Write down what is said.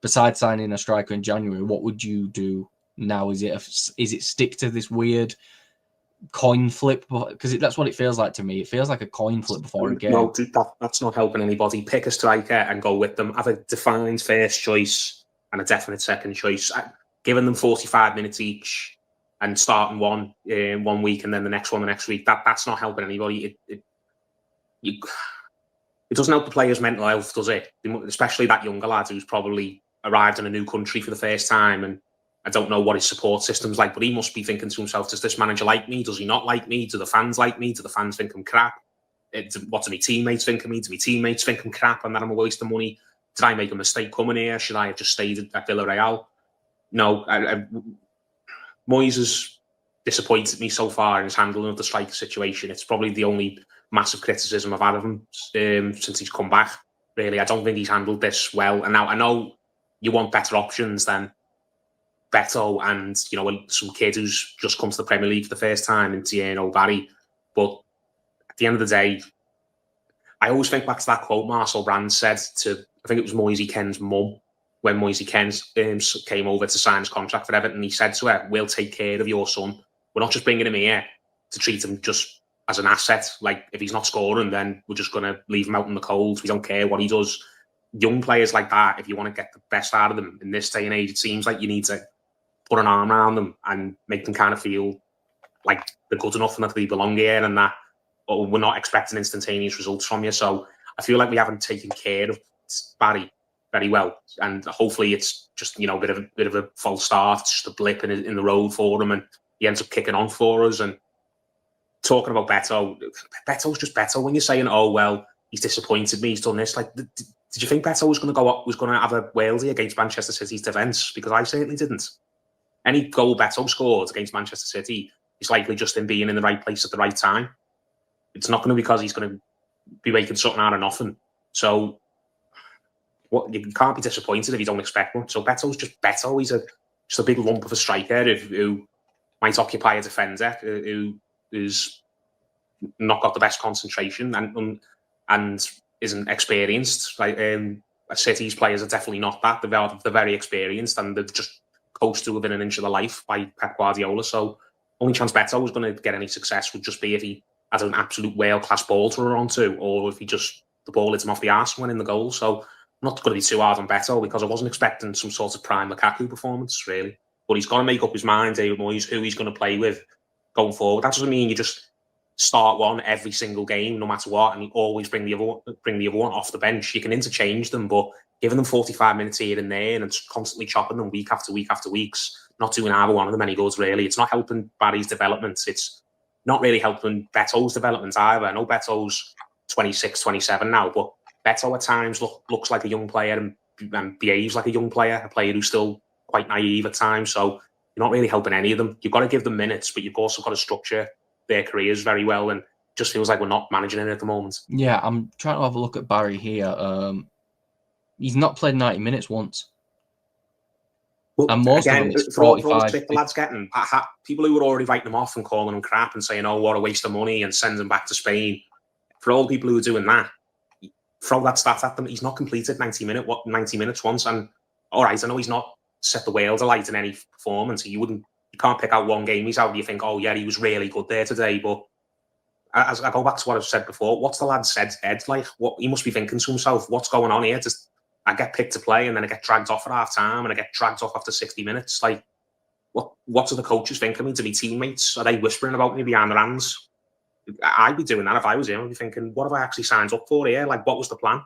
besides signing a striker in January, what would you do now? Is it stick to this weird coin flip? Because that's what it feels like to me. It feels like a coin flip before a game. No, that's not helping anybody. Pick a striker and go with them. Have a defined first choice and a definite second choice. Giving them 45 minutes each and starting one in 1 week and then the next one the next week. That's not helping anybody. It doesn't help the players' mental health, does it? Especially that younger lad who's probably arrived in a new country for the first time, and I don't know what his support system's like, but he must be thinking to himself, does this manager like me? Does he not like me? Do the fans like me? Do the fans think I'm crap? What do my teammates think of me? Do my teammates think I'm crap and that I'm a waste of money? Did I make a mistake coming here? Should I have just stayed at Villarreal? No, Moyes has disappointed me so far in his handling of the striker situation. It's probably the only massive criticism I've had of him since he's come back. Really, I don't think he's handled this well. And now I know you want better options than Beto and some kid who's just come to the Premier League for the first time in Thierno Barry. But at the end of the day, I always think back to that quote Marcel Brands said to, I think it was Moisey Ken's mum, when Moisey Ken came over to sign his contract for Everton. He said to her, "We'll take care of your son. We're not just bringing him here to treat him just as an asset. Like, if he's not scoring, then we're just going to leave him out in the cold. We don't care what he does." Young players like that, if you want to get the best out of them in this day and age, it seems like you need to put an arm around them and make them kind of feel like they're good enough and that they belong here, and that we're not expecting instantaneous results from you. So I feel like we haven't taken care of Barry very well, and hopefully it's just a bit of a false start, just a blip in the road for him, and he ends up kicking on for us. And talking about Beto's just Beto. When you're saying, "Oh well, he's disappointed me, he's done this," like, did you think Beto was going to have a worldie against Manchester City's defence? Because I certainly didn't. Any goal Beto scored against Manchester City is likely just him being in the right place at the right time. It's not going to be because he's going to be making something out of nothing. So you can't be disappointed if you don't expect one. So Beto's just Beto. He's just a big lump of a striker who might occupy a defender who's not got the best concentration and isn't experienced. Like City's players are definitely not that. They're very experienced and they've just coached to within an inch of their life by Pep Guardiola. So only chance Beto was going to get any success would just be if he had an absolute world-class ball to run onto, or if the ball hits him off the arse and went in the goal. So I'm not going to be too hard on Beto because I wasn't expecting some sort of prime Lukaku performance, really. But he's got to make up his mind, David Moyes, who he's going to play with going forward. That doesn't mean you just start one every single game, no matter what, and you always bring the other one off the bench. You can interchange them, but giving them 45 minutes here and there and constantly chopping them week after week after week's not doing either one of them any good, really. It's not helping Barry's development. It's not really helping Beto's development either. I know Beto's 26, 27 now, but Beto at times looks like a young player and behaves like a young player, a player who's still quite naive at times. So you're not really helping any of them. You've got to give them minutes, but you've also got to structure their careers very well, and just feels like we're not managing it at the moment. Yeah, I'm trying to have a look at Barry here. He's not played 90 minutes once. Well, and most again, of them it's for all 45. the stick the lad's getting, people who were already writing him off and calling him crap and saying, "Oh, what a waste of money," and send him back to Spain. For all the people who are doing that, throw that stat at them. He's not completed 90 minutes once. And all right, I know he's not set the world alight in any performance. You can't pick out one game he's out. You think, "Oh yeah, he was really good there today." But as I go back to what I've said before, what's the lad's head like? What he must be thinking to himself? What's going on here? I get picked to play and then I get dragged off at half time and I get dragged off after 60 minutes. Like, what do the coaches think of me? To be teammates? Are they whispering about me behind their hands? I'd be doing that if I was him. I'd be thinking, what have I actually signed up for here? Like, what was the plan?